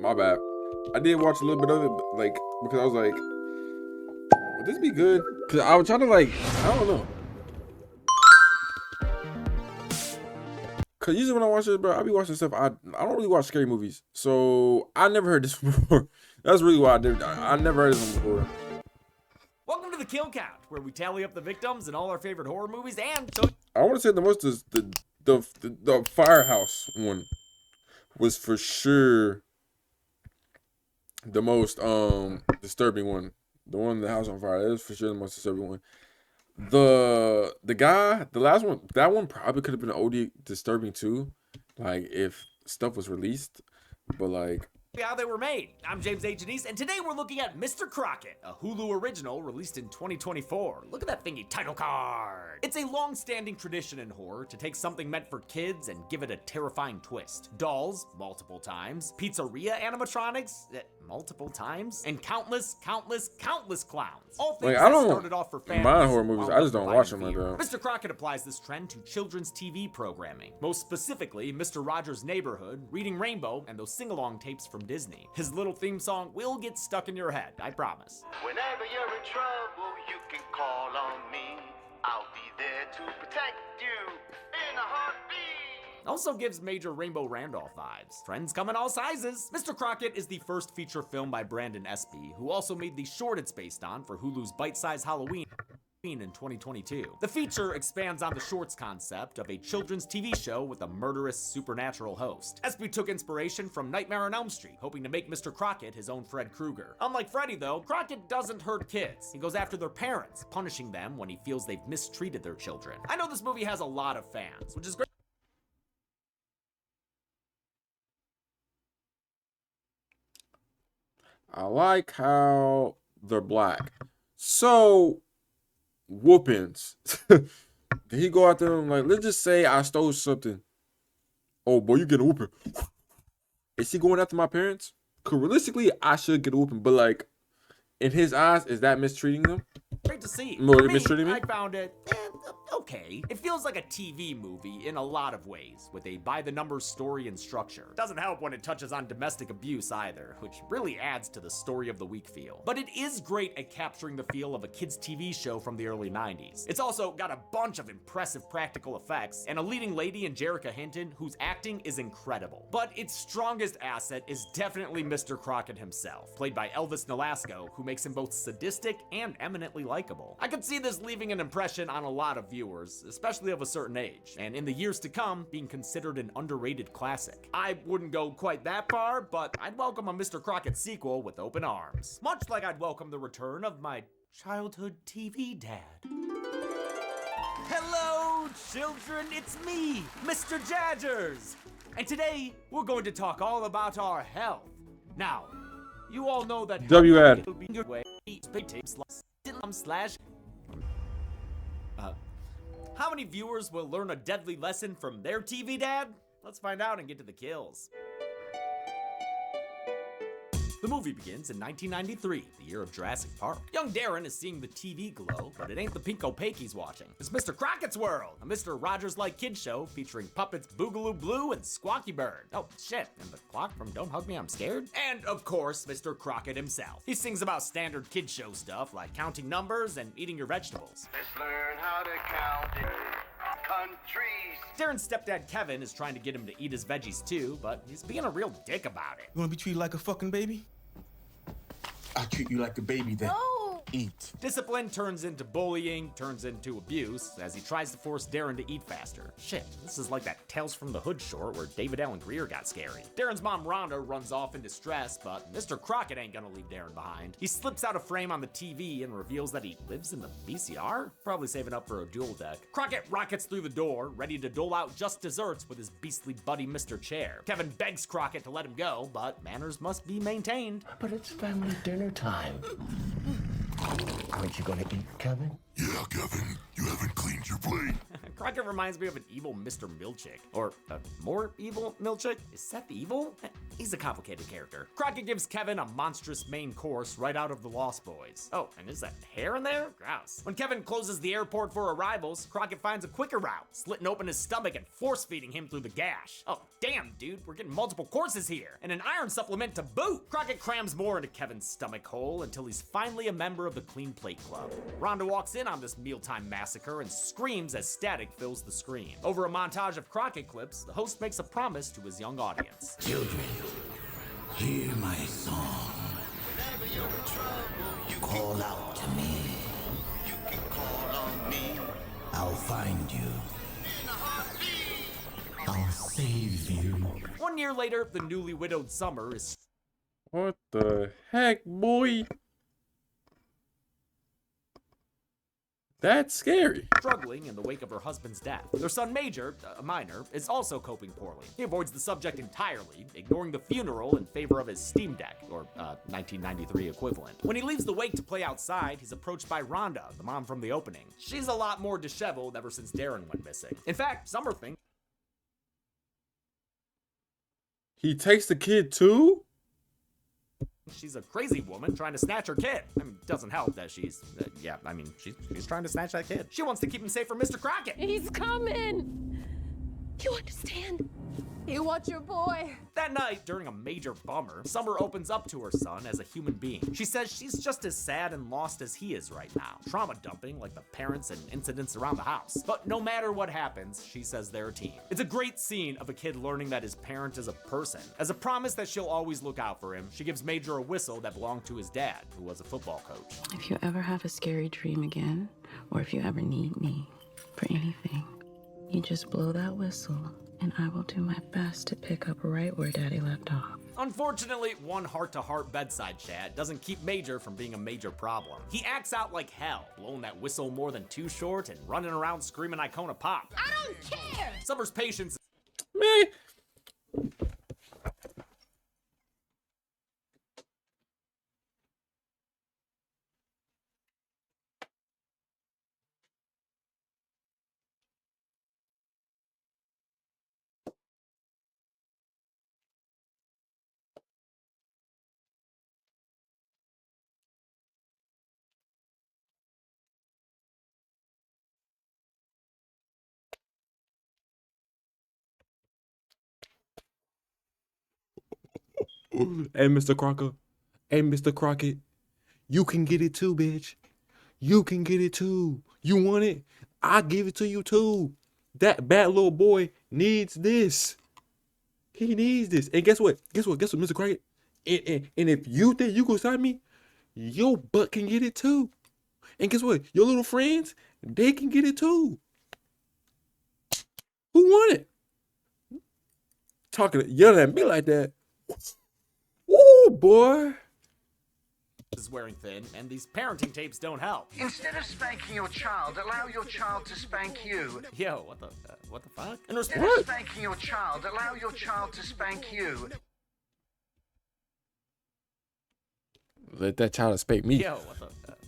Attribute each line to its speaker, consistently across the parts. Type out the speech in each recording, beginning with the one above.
Speaker 1: My bad. I did watch a little bit of it, but, like, because I was like, would this be good? Because I was trying to, like, I don't know. Because usually when I watch it, bro, I be watching stuff. I don't really watch scary movies. So I never heard this before. That's really why I never heard this one before.
Speaker 2: Welcome to the Kill Count, where we tally up the victims in all our favorite horror movies and
Speaker 1: I want to say the most is the Firehouse one was for sure the most disturbing one. The one in the house on fire, that is for sure the most disturbing one. The guy, the last one, that one probably could have been OD disturbing too, like if stuff was released, but like
Speaker 2: how they were made. I'm James H. and today we're looking at Mr.Crocket, a Hulu original released in 2024. Look at that thingy title card. It's a long-standing tradition in horror to take something meant for kids and give it a terrifying twist. Dolls, multiple times. Pizzeria animatronics, multiple times. And countless clowns. All things
Speaker 1: I don't
Speaker 2: started off for families.
Speaker 1: mind horror movies. I just don't watch them like that.
Speaker 2: Mr.Crocket applies this trend to children's TV programming. Most specifically, Mr. Rogers' Neighborhood, Reading Rainbow, and those sing-along tapes from Disney. His little theme song will get stuck in your head, I promise.
Speaker 3: Whenever you're in trouble, you can call on me. I'll be there to protect you in a heartbeat.
Speaker 2: Also gives major Rainbow Randolph vibes. Friends come in all sizes. Mr.Crocket is the first feature film by Brandon Espy, who also made the short it's based on for Hulu's Bite-Size Halloween in 2022. The feature expands on the shorts concept of a children's TV show with a murderous supernatural host. Espy took inspiration from Nightmare on Elm Street, hoping to make Mr. Crocket his own Fred Krueger. Unlike Freddy though, Crockett doesn't hurt kids. He goes after their parents, punishing them when he feels they've mistreated their children. I know this movie has a lot of fans, which is great.
Speaker 1: I like how they're black. So whoopings. Did he go out there and like, let's just say I stole something. Oh boy, you get a whooping. Is he going after my parents? Cause realistically, I should get a whooping, but like, in his eyes, is that mistreating them?
Speaker 2: Great to see.
Speaker 1: No,
Speaker 2: For me,
Speaker 1: mistreating me?
Speaker 2: I found it okay. It feels like a TV movie in a lot of ways, with a by-the-numbers story and structure. Doesn't help when it touches on domestic abuse either, which really adds to the story of the week feel. But it is great at capturing the feel of a kids' TV show from the early 90s. It's also got a bunch of impressive practical effects, and a leading lady in Jerrica Hinton, whose acting is incredible. But its strongest asset is definitely Mr. Crocket himself, played by Elvis Nolasco, who makes him both sadistic and eminently likable. I could see this leaving an impression on a lot of viewers, especially of a certain age, and in the years to come, being considered an underrated classic. I wouldn't go quite that far, but I'd welcome a Mr. Crocket sequel with open arms. Much like I'd welcome the return of my childhood TV dad. Hello, children, it's me, Mr. Jadgers! And today, we're going to talk all about our health. Now, you all know that
Speaker 1: W-ad.
Speaker 2: How many viewers will learn a deadly lesson from their TV dad? Let's find out and get to the kills. The movie begins in 1993, the year of Jurassic Park. Young Darren is seeing the TV glow, but it ain't the Pinko Pake he's watching. It's Mr. Crocket's World, a Mr. Rogers-like kid show featuring puppets Boogaloo Blue and Squawky Bird. Oh, shit, and the clock from Don't Hug Me, I'm Scared? And, of course, Mr. Crockett himself. He sings about standard kid show stuff like counting numbers and eating your vegetables.
Speaker 3: Let's learn how to count it. Countries.
Speaker 2: Darren's stepdad Kevin is trying to get him to eat his veggies too, but he's being a real dick about it.
Speaker 4: You wanna be treated like a fucking baby? I'll treat you like a baby then. Eat.
Speaker 2: Discipline turns into bullying, turns into abuse, as he tries to force Darren to eat faster. Shit, this is like that Tales from the Hood short where David Allen Greer got scary. Darren's mom Rhonda runs off in distress, but Mr. Crockett ain't gonna leave Darren behind. He slips out a frame on the TV and reveals that he lives in the VCR? Probably saving up for a dual deck. Crockett rockets through the door, ready to dole out just desserts with his beastly buddy Mr. Chair. Kevin begs Crockett to let him go, but manners must be maintained.
Speaker 5: But it's family dinner time. Aren't you gonna eat, Kevin? Yeah, Kevin, you haven't cleaned your plate.
Speaker 2: Crockett reminds me of an evil Mr. Milchick. Or a more evil Milchick? Is Seth evil? He's a complicated character. Crockett gives Kevin a monstrous main course right out of The Lost Boys. Oh, and is that hair in there? Gross. When Kevin closes the airport for arrivals, Crockett finds a quicker route, slitting open his stomach and force-feeding him through the gash. Oh, damn, dude, we're getting multiple courses here, and an iron supplement to boot. Crockett crams more into Kevin's stomach hole until he's finally a member of the Clean Plate Club. Rhonda walks in on this mealtime massacre and screams as static fills the screen. Over a montage of Crockett clips, the host makes a promise to his young audience.
Speaker 6: Children, hear my song. Call out to me.
Speaker 3: You can call on me.
Speaker 6: I'll find you. I'll save you.
Speaker 2: 1 year later, the newly widowed Summer is
Speaker 1: What the heck, boy? That's scary.
Speaker 2: struggling in the wake of her husband's death. Their son Major, a minor, is also coping poorly. He avoids the subject entirely, ignoring the funeral in favor of his Steam Deck, or 1993 equivalent. When he leaves the wake to play outside, he's approached by Rhonda, the mom from the opening. She's a lot more disheveled ever since Darren went missing. In fact, Summer thinks
Speaker 1: He takes the kid too?
Speaker 2: she's a crazy woman trying to snatch her kid. I mean, it doesn't help that she's trying to snatch that kid. She wants to keep him safe from Mr. Crocrket.
Speaker 7: He's coming. You understand? You want your boy.
Speaker 2: That night, during a major bummer, Summer opens up to her son as a human being. She says she's just as sad and lost as he is right now, trauma dumping like the parents and incidents around the house. But no matter what happens, she says they're a team. It's a great scene of a kid learning that his parent is a person. As a promise that she'll always look out for him, she gives Major a whistle that belonged to his dad, who was a football coach.
Speaker 8: If you ever have a scary dream again, or if you ever need me for anything, you just blow that whistle, and I will do my best to pick up right where Daddy left off.
Speaker 2: Unfortunately, one heart-to-heart bedside chat doesn't keep Major from being a major problem. He acts out like hell, blowing that whistle more than too short and running around screaming Icona Pop.
Speaker 7: I don't care.
Speaker 2: Summer's patience
Speaker 1: Man. Hey, Mr. Crocker. Hey, Mr. Crockett. You can get it too, bitch. You can get it too. You want it? I'll give it to you too. That bad little boy needs this. He needs this. And guess what? Guess what, Mr. Crockett? And if you think you can sign me, your butt can get it too. And guess what? Your little friends, they can get it too. Who want it? Yelling at me like that. Ooh, boy.
Speaker 2: is wearing thin, and these parenting tapes don't help.
Speaker 3: Instead of spanking your child, allow your child to spank you.
Speaker 2: Yo, what the fuck? And
Speaker 3: Instead of spanking your child, allow your child to spank you.
Speaker 1: Let that child spank me.
Speaker 2: Yo,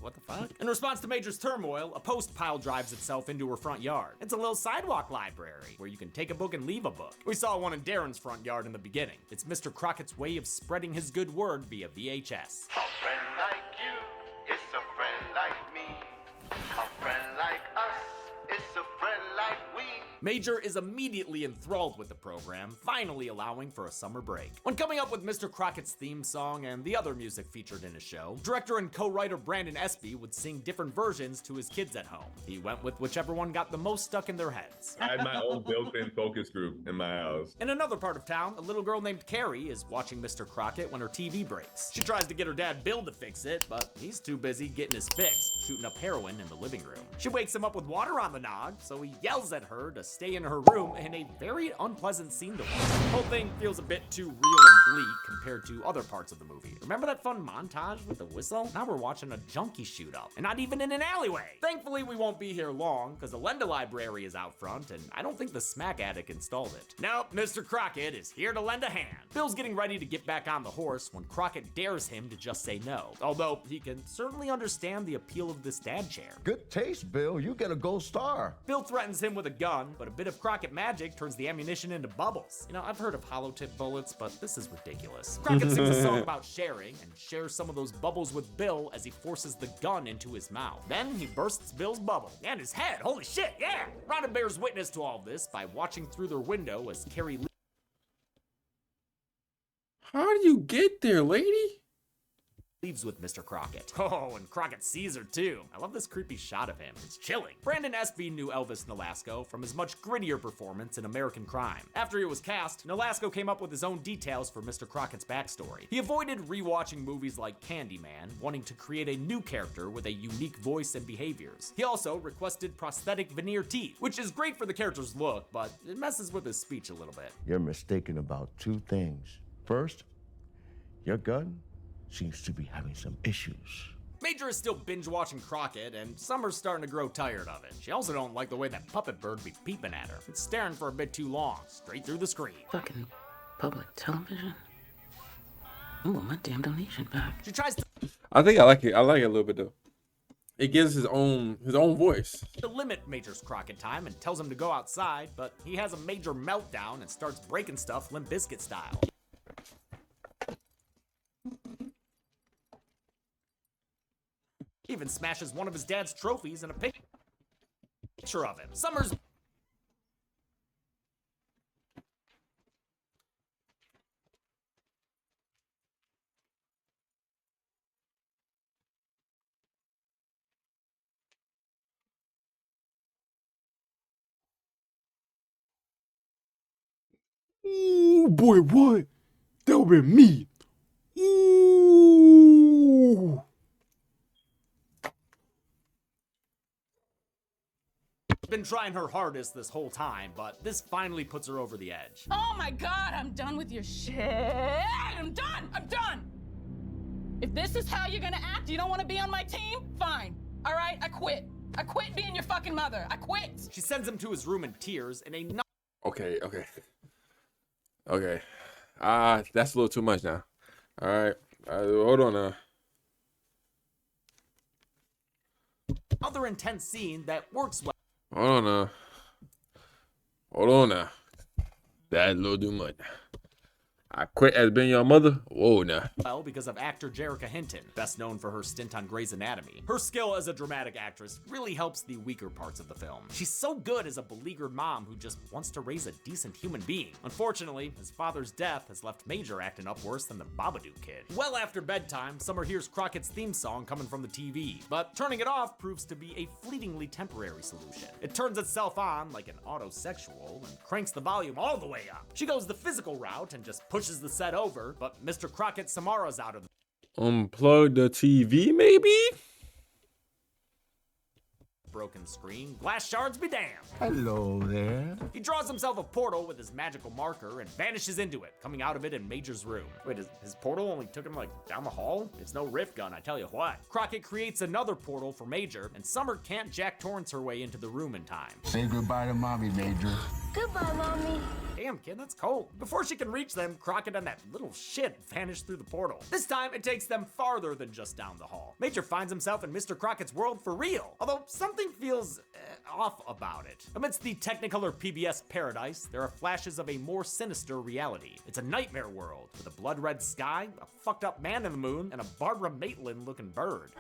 Speaker 2: what the fuck? In response to Major's turmoil, a post pile drives itself into her front yard. It's a little sidewalk library where you can take a book and leave a book. We saw one in Darren's front yard in the beginning. It's Mr. Crocket's way of spreading his good word via VHS.
Speaker 3: A friend like you is a friend like me. A friend like us is a friend like we.
Speaker 2: Major is immediately enthralled with the program, finally allowing for a summer break. When coming up with Mr. Crocket's theme song and the other music featured in his show, director and co-writer Brandon Espy would sing different versions to his kids at home. He went with whichever one got the most stuck in their heads.
Speaker 9: I had my own built-in focus group in my house.
Speaker 2: In another part of town, a little girl named Carrie is watching Mr. Crockett when her TV breaks. She tries to get her dad Bill to fix it, but he's too busy getting his fix, shooting up heroin in the living room. She wakes him up with water on the nog, so he yells at her to stay in her room in a very unpleasant scene to watch. The whole thing feels a bit too real and bleak compared to other parts of the movie. Remember that fun montage with the whistle? Now we're watching a junkie shoot up, and not even in an alleyway. Thankfully, we won't be here long, because the Lenda library is out front, and I don't think the smack addict installed it. Nope, Mr. Crockett is here to lend a hand. Bill's getting ready to get back on the horse when Crockett dares him to just say no, although he can certainly understand the appeal of this dad chair.
Speaker 10: Good taste, Bill. You get a gold star.
Speaker 2: Bill threatens him with a gun, but a bit of Crockett magic turns the ammunition into bubbles. You know, I've heard of hollow tip bullets, but this is ridiculous. Crockett sings a song about sharing and shares some of those bubbles with Bill as he forces the gun into his mouth. Then he bursts Bill's bubble and his head. Holy shit, yeah! Rhonda bears witness to all of this by watching through their window as Carrie
Speaker 1: How do you get there, lady?
Speaker 2: leaves with Mr. Crockett. Oh, and Crockett sees her too. I love this creepy shot of him. It's chilling. Brandon Espy knew Elvis Nolasco from his much grittier performance in American Crime. After he was cast, Nolasco came up with his own details for Mr. Crockett's backstory. He avoided rewatching movies like Candyman, wanting to create a new character with a unique voice and behaviors. He also requested prosthetic veneer teeth, which is great for the character's look, but it messes with his speech a little bit.
Speaker 10: You're mistaken about two things. First, your gun seems to be having some issues.
Speaker 2: Major is still binge-watching Crockett, and Summer's starting to grow tired of it. She also don't like the way that puppet bird be peeping at her. It's staring for a bit too long, straight through the screen.
Speaker 8: Fucking public television. Ooh, my damn donation back.
Speaker 2: She tries to
Speaker 1: I think I like it. I like it a little bit though. It gives his own voice.
Speaker 2: limit Major's Crockett time and tells him to go outside, but he has a major meltdown and starts breaking stuff Limp Bizkit style. He even smashes one of his dad's trophies in a picture of him. Summers
Speaker 1: Ooh, boy, what? That would be me. Ooh.
Speaker 2: been trying her hardest this whole time, but this finally puts her over the edge.
Speaker 11: Oh my God, I'm done with your shit. I'm done. I'm done. If this is how you're gonna act, you don't want to be on my team? Fine. All right, I quit. I quit being your fucking mother. I quit.
Speaker 2: She sends him to his room in tears in a
Speaker 1: Okay. That's a little too much now. All right. Hold on now.
Speaker 2: other intense scene that works well.
Speaker 1: Hold on now. That's a little too much. I quit as being your mother? Whoa, now.
Speaker 2: Well, because of actor Jerrica Hinton, best known for her stint on Grey's Anatomy. Her skill as a dramatic actress really helps the weaker parts of the film. She's so good as a beleaguered mom who just wants to raise a decent human being. Unfortunately, his father's death has left Major acting up worse than the Babadook kid. Well after bedtime, Summer hears Crockett's theme song coming from the TV, but turning it off proves to be a fleetingly temporary solution. It turns itself on like an autosexual and cranks the volume all the way up. She goes the physical route and just pushes the set over, but Mr. Crockett Samara's out of the
Speaker 1: Unplug the TV, maybe?
Speaker 2: broken screen. Glass shards be damned.
Speaker 10: Hello there.
Speaker 2: He draws himself a portal with his magical marker and vanishes into it, coming out of it in Major's room. Wait, his portal only took him like down the hall? It's no rift gun, I tell you what. Crockett creates another portal for Major, and Summer can't Jack Torrance her way into the room in time.
Speaker 10: Say goodbye to mommy, Major.
Speaker 7: Goodbye, Mommy.
Speaker 2: Damn, kid, that's cold. Before she can reach them, Crockett and that little shit vanish through the portal. This time, it takes them farther than just down the hall. Major finds himself in Mr. Crockett's world for real, although something feels off about it. Amidst the Technicolor PBS paradise, there are flashes of a more sinister reality. It's a nightmare world with a blood-red sky, a fucked up man in the moon, and a Barbara Maitland-looking bird.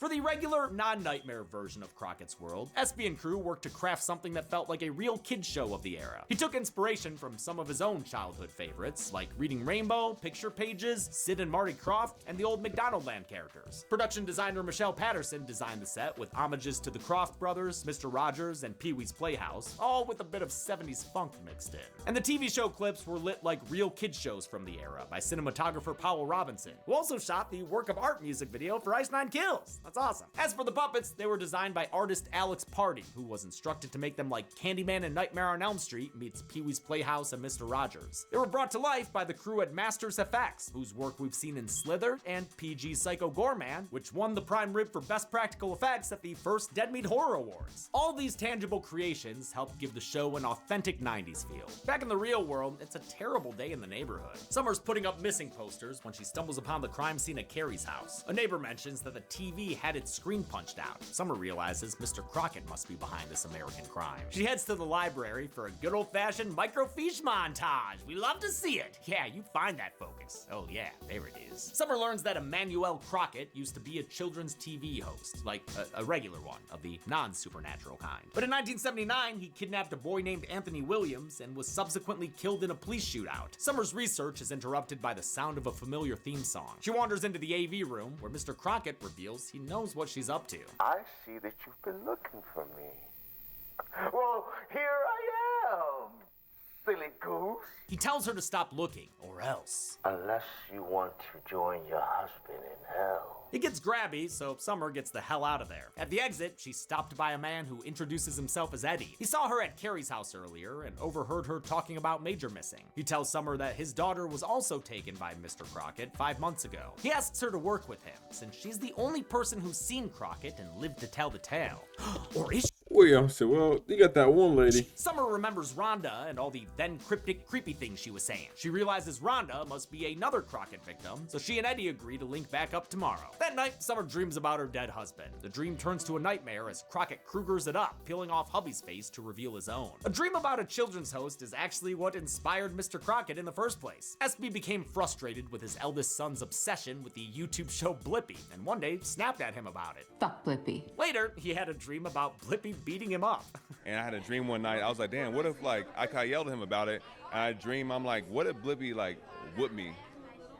Speaker 2: For the regular, non-nightmare version of Crockett's world, Espy and crew worked to craft something that felt like a real kid show of the era. He took inspiration from some of his own childhood favorites, like Reading Rainbow, Picture Pages, Sid and Marty Krofft, and the old McDonaldland characters. Production designer Michelle Patterson designed the set with homages to the Krofft brothers, Mr. Rogers, and Pee-wee's Playhouse, all with a bit of 70s funk mixed in. And the TV show clips were lit like real kid shows from the era by cinematographer Powell Robinson, who also shot the work of art music video for Ice Nine Kills. That's awesome. As for the puppets, they were designed by artist Alex Pardee, who was instructed to make them like Candyman and Nightmare on Elm Street meets Pee-wee's Playhouse and Mr. Rogers. They were brought to life by the crew at Masters FX, whose work we've seen in Slither and PG's Psycho Goreman, which won the prime rib for best practical effects at the first Dead Meat Horror Awards. All these tangible creations helped give the show an authentic 90s feel. Back in the real world, it's a terrible day in the neighborhood. Summer's putting up missing posters when she stumbles upon the crime scene at Carrie's house. A neighbor mentions that the TV had its screen punched out. Summer realizes Mr. Crockett must be behind this American crime. She heads to the library for a good old-fashioned microfiche montage. We love to see it. Yeah, you find that focus. Oh yeah, there it is. Summer learns that Emmanuel Crockett used to be a children's TV host, like a regular one of the non-supernatural kind. But in 1979, he kidnapped a boy named Anthony Williams and was subsequently killed in a police shootout. Summer's research is interrupted by the sound of a familiar theme song. She wanders into the AV room where Mr. Crockett reveals he knows what she's up to.
Speaker 3: I see that you've been looking for me. Well, here I am, silly goose.
Speaker 2: He tells her to stop looking, or else.
Speaker 3: Unless you want to join your husband in hell.
Speaker 2: He gets grabby, so Summer gets the hell out of there. At the exit, she's stopped by a man who introduces himself as Eddie. He saw her at Carrie's house earlier and overheard her talking about Major missing. He tells Summer that his daughter was also taken by Mr. Crockett 5 months ago. He asks her to work with him, since she's the only person who's seen Crockett and lived to tell the tale. Or is she?
Speaker 1: Well, I said, well, you got that one lady.
Speaker 2: Summer remembers Rhonda and all the then cryptic, creepy things she was saying. She realizes Rhonda must be another Crockett victim, so she and Eddie agree to link back up tomorrow. That night, Summer dreams about her dead husband. The dream turns to a nightmare as Crockett Krugers it up, peeling off hubby's face to reveal his own. A dream about a children's host is actually what inspired Mr. Crockett in the first place. SB became frustrated with his eldest son's obsession with the YouTube show Blippi, and one day snapped at him about it.
Speaker 8: Fuck Blippi.
Speaker 2: Later, he had a dream about Blippi beating him up.
Speaker 9: And I had a dream one night. I was like, damn, what if like I kinda yelled at him about it? And I dream, I'm like, what if Blippi like whooped me?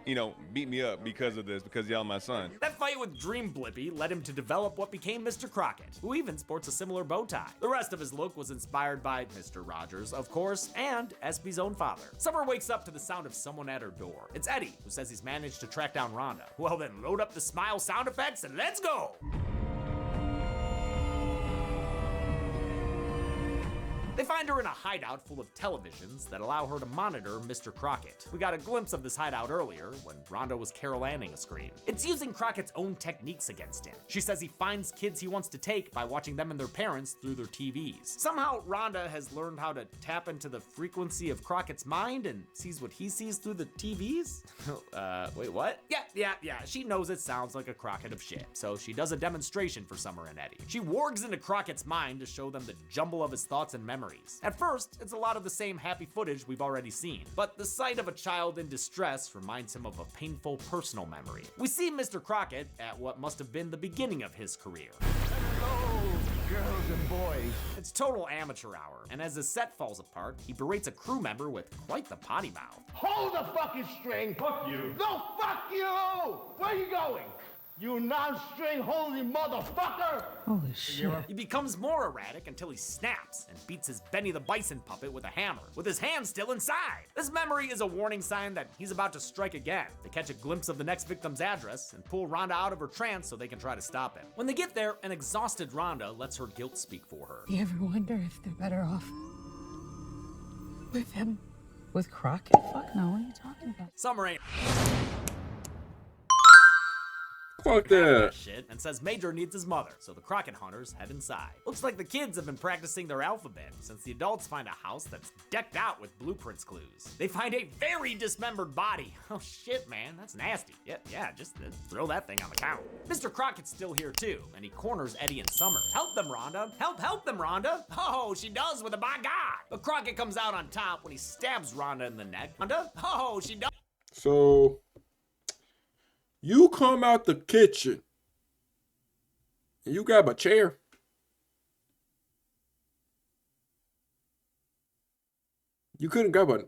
Speaker 9: You know, beat me up because of this, because he yelled at my son.
Speaker 2: That fight with Dream Blippi led him to develop what became Mr. Crockett, who even sports a similar bow tie. The rest of his look was inspired by Mr. Rogers, of course, and SB's own father. Summer wakes up to the sound of someone at her door. It's Eddie, who says he's managed to track down Rhonda. Well then, load up the smile sound effects and let's go! They find her in a hideout full of televisions that allow her to monitor Mr. Crockett. We got a glimpse of this hideout earlier when Rhonda was Carol Anning a screen. It's using Crockett's own techniques against him. She says he finds kids he wants to take by watching them and their parents through their TVs. Somehow, Rhonda has learned how to tap into the frequency of Crockett's mind and sees what he sees through the TVs? Wait, what? Yeah. She knows it sounds like a Crockett of shit, so she does a demonstration for Summer and Eddie. She wargs into Crockett's mind to show them the jumble of his thoughts and memories. At first, it's a lot of the same happy footage we've already seen, but the sight of a child in distress reminds him of a painful personal memory. We see Mr. Crockett at what must have been the beginning of his career.
Speaker 10: Hello, girls and boys.
Speaker 2: It's total amateur hour, and as his set falls apart, he berates a crew member with quite the potty mouth.
Speaker 10: Hold the fucking string.
Speaker 9: Fuck you.
Speaker 10: No, fuck you. Where are you going? You non-string holy motherfucker!
Speaker 8: Holy shit.
Speaker 2: He becomes more erratic until he snaps and beats his Benny the Bison puppet with a hammer, with his hand still inside. This memory is a warning sign that he's about to strike again. They catch a glimpse of the next victim's address and pull Rhonda out of her trance so they can try to stop him. When they get there, an exhausted Rhonda lets her guilt speak for her.
Speaker 8: You ever wonder if they're better off with him? With Crockett? Fuck no, what are you talking about?
Speaker 2: Summer ain't
Speaker 1: Fuck that.
Speaker 2: shit and says Major needs his mother, so the Crockett hunters head inside. Looks like the kids have been practicing their alphabet since the adults find a house that's decked out with blueprints clues. They find a very dismembered body. Oh shit, man, that's nasty. Yeah, just throw that thing on the counter. Mr. Crockett's still here too, and he corners Eddie and Summer. Help them, Rhonda. Help them, Rhonda. Oh, she does with a by God. But Crockett comes out on top when he stabs Rhonda in the neck. Rhonda? Oh, she does.
Speaker 1: So you come out the kitchen and you grab a chair. You couldn't grab a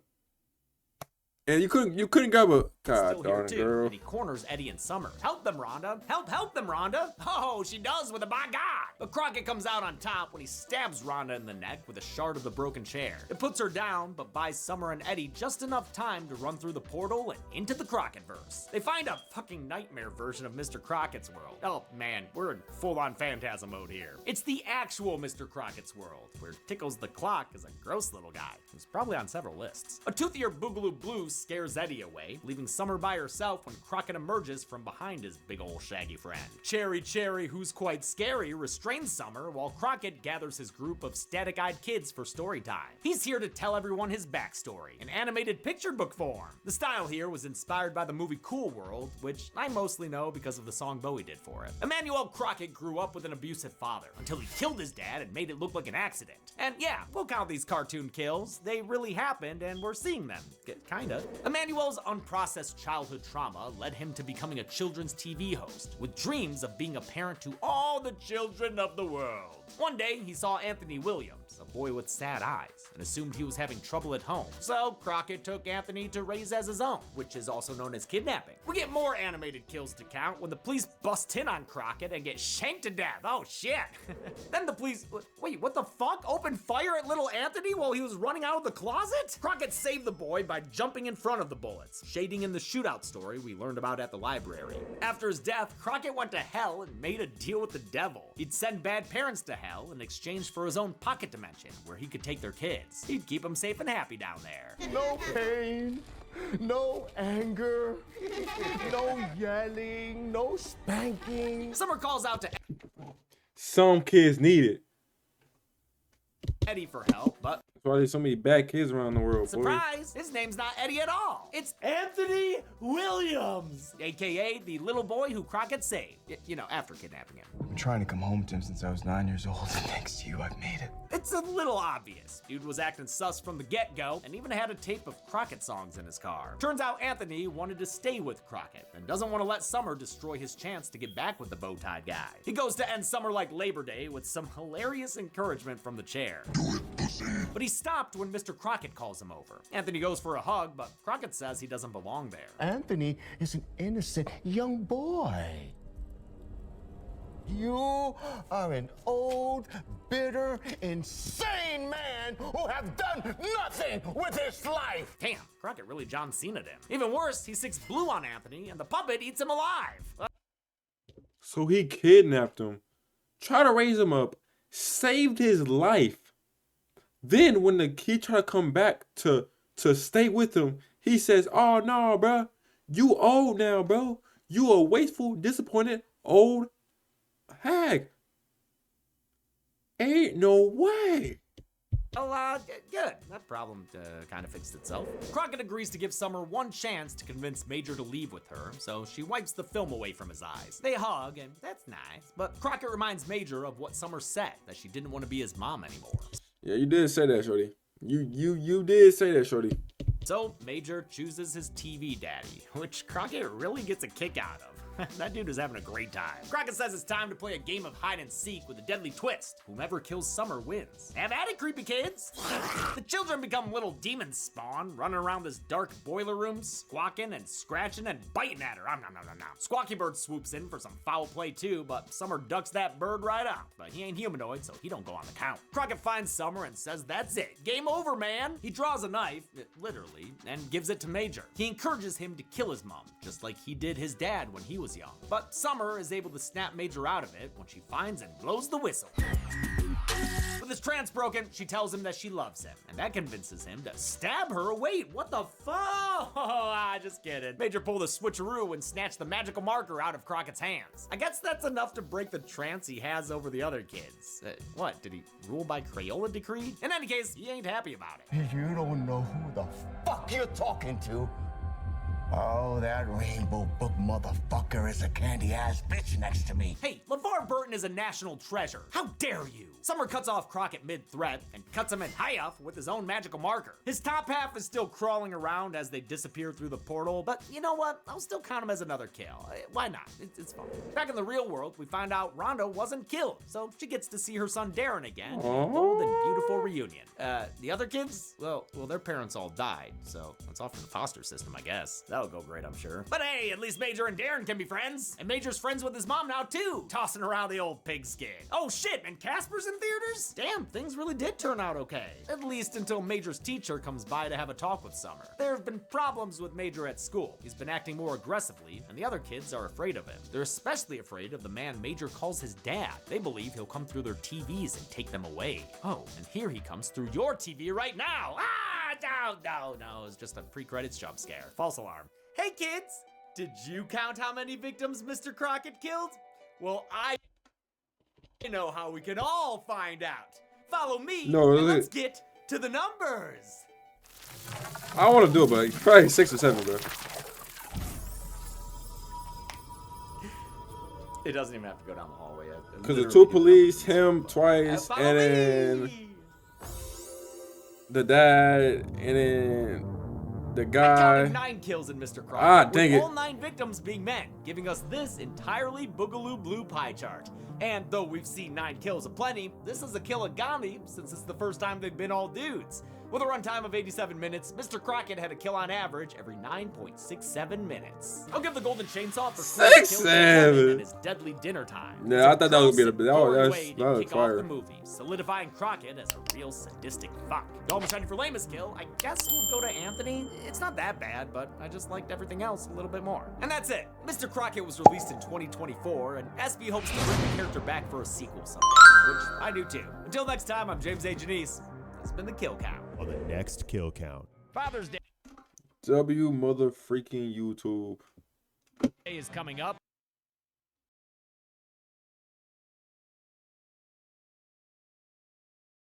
Speaker 1: God
Speaker 2: still here
Speaker 1: darn it,
Speaker 2: too,
Speaker 1: girl.
Speaker 2: and he corners Eddie and Summer. Help them, Rhonda. Help them, Rhonda. Oh, she does with a by God. But Crockett comes out on top when he stabs Rhonda in the neck with a shard of the broken chair. It puts her down, but buys Summer and Eddie just enough time to run through the portal and into the Crocketverse. They find a fucking nightmare version of Mr. Crockett's world. Oh man, we're in full-on phantasm mode here. It's the actual Mr. Crockett's world, where Tickles the Clock is a gross little guy who's probably on several lists. A toothier Boogaloo Blue scares Eddie away, leaving Summer by herself when Crockett emerges from behind his big ol' shaggy friend. Cherry, who's quite scary, restrains Summer while Crockett gathers his group of static-eyed kids for story time. He's here to tell everyone his backstory, in animated picture book form. The style here was inspired by the movie Cool World, which I mostly know because of the song Bowie did for it. Emmanuel Crockett grew up with an abusive father, until he killed his dad and made it look like an accident. And yeah, we'll count these cartoon kills. They really happened, and we're seeing them. Kinda. Emmanuel's unprocessed childhood trauma led him to becoming a children's TV host, with dreams of being a parent to all the children of the world. One day, he saw Anthony Williams, a boy with sad eyes, and assumed he was having trouble at home. So Crockett took Anthony to raise as his own, which is also known as kidnapping. We get more animated kills to count when the police bust in on Crockett and get shanked to death. Oh shit. Then the police, wait, what the fuck? Opened fire at little Anthony while he was running out of the closet? Crockett saved the boy by jumping in front of the bullets, shading in the shootout story we learned about at the library. After his death, Crockett went to hell and made a deal with the devil. He'd send bad parents to hell in exchange for his own pocket dimension, where he could take their kids. He'd keep them safe and happy down there.
Speaker 10: No pain, no anger, no yelling, no spanking.
Speaker 2: Summer calls out to
Speaker 1: Some kids need it.
Speaker 2: Eddie for help, but
Speaker 1: That's why there's so many bad kids around the world, boy.
Speaker 2: surprise, his name's not Eddie at all. It's Anthony Williams, aka the little boy who Crockett saved. You know, after kidnapping him.
Speaker 4: I've been trying to come home to him since I was 9 years old, and thanks to you, I've made it.
Speaker 2: It's a little obvious. Dude was acting sus from the get-go and even had a tape of Crockett songs in his car. Turns out Anthony wanted to stay with Crockett and doesn't want to let Summer destroy his chance to get back with the bow-tied guy. He goes to end summer like Labor Day with some hilarious encouragement from the chair. But he stopped when Mr. Crockett calls him over. Anthony goes for a hug, but Crockett says he doesn't belong there.
Speaker 10: Anthony is an innocent young boy. You are an old, bitter, insane man who have done nothing with his life.
Speaker 2: Damn, Crockett really John Cena'd him. Even worse, he sticks blue on Anthony and the puppet eats him alive.
Speaker 1: So he kidnapped him, tried to raise him up, saved his life. Then when the he tried to come back to stay with him, he says, "Oh no, bro, you old now, bro. You a wasteful, disappointed old hag. Ain't no way."
Speaker 2: Oh, good. That problem kind of fixed itself. Crockett agrees to give Summer one chance to convince Major to leave with her, so she wipes the film away from his eyes. They hug, and that's nice, but Crockett reminds Major of what Summer said, that she didn't want to be his mom anymore.
Speaker 1: Yeah, you did say that, shorty. You did say that, shorty.
Speaker 2: So Major chooses his TV daddy, which Crockett really gets a kick out of. That dude is having a great time. Crockett says it's time to play a game of hide and seek with a deadly twist. Whomever kills Summer wins. Have at it, creepy kids. The children become little demon spawn, running around this dark boiler room, squawking and scratching and biting at her. Squawky Bird swoops in for some foul play too, but Summer ducks that bird right out. But he ain't humanoid, so he don't go on the count. Crockett finds Summer and says that's it. Game over, man. He draws a knife, literally, and gives it to Major. He encourages him to kill his mom, just like he did his dad when he was young. But Summer is able to snap Major out of it when she finds and blows the whistle. With his trance broken, she tells him that she loves him, and that convinces him to stab her. Wait, what the fuck? Just kidding. Major pulled a switcheroo and snatched the magical marker out of Crockett's hands. I guess that's enough to break the trance he has over the other kids. What, did he rule by Crayola decree? In any case, he ain't happy about it.
Speaker 10: You don't know who the fuck you're talking to. Oh, that rainbow book motherfucker is a candy-ass bitch next to me.
Speaker 2: Hey, LeVar Burton is a national treasure. How dare you? Summer cuts off Crockett mid-threat and cuts him in half with his own magical marker. His top half is still crawling around as they disappear through the portal, but you know what? I'll still count him as another kill. Why not? It's fun. Back in the real world, we find out Rhonda wasn't killed, so she gets to see her son Darren again in a bold and beautiful reunion. The other kids? Well, their parents all died, so that's off in the foster system, I guess. that'll go great, I'm sure. But hey, at least Major and Darren can be friends. And Major's friends with his mom now, too. Tossing around the old pigskin. Oh, shit, and Casper's in theaters? Damn, things really did turn out okay. At least until Major's teacher comes by to have a talk with Summer. There have been problems with Major at school. He's been acting more aggressively, and the other kids are afraid of him. They're especially afraid of the man Major calls his dad. They believe he'll come through their TVs and take them away. Oh, and here he comes through your TV right now. No, it's just a pre-credits jump scare. False alarm. Hey kids, did you count how many victims Mr.Crocket killed? Well, I know how we can all find out. Follow me, and let's get to the numbers.
Speaker 1: I want to do it, but probably 6 or 7, bro.
Speaker 2: It doesn't even have to go down the hallway.
Speaker 1: Because the 2 police, him twice, and then the dad, and then the guy.
Speaker 2: I counted 9 kills in Mr. Crocket.
Speaker 1: Ah, dang it.
Speaker 2: All 9 victims being men, giving us this entirely boogaloo blue pie chart. And though we've seen 9 kills aplenty, this is a kill-a-gami since it's the first time they've been all dudes. With a runtime of 87 minutes, Mr. Crocket had a kill on average every 9.67 minutes. I'll give the Golden Chainsaw for
Speaker 1: 6-7
Speaker 2: and his deadly dinner time.
Speaker 1: Yeah, I thought that would be the
Speaker 2: way to
Speaker 1: that's
Speaker 2: kick
Speaker 1: fire.
Speaker 2: off the movie, solidifying Crockett as a real sadistic fuck. Almost shiny for lamest kill. I guess we'll go to Anthony. It's not that bad, but I just liked everything else a little bit more. And that's it. Mr. Crocket was released in 2024, and SB hopes to bring the character back for a sequel someday, which I do too. Until next time, I'm James A. Janice. It's been the Kill Count.
Speaker 12: On the next Kill Count.
Speaker 2: Father's Day
Speaker 1: W mother freaking YouTube
Speaker 2: is coming up.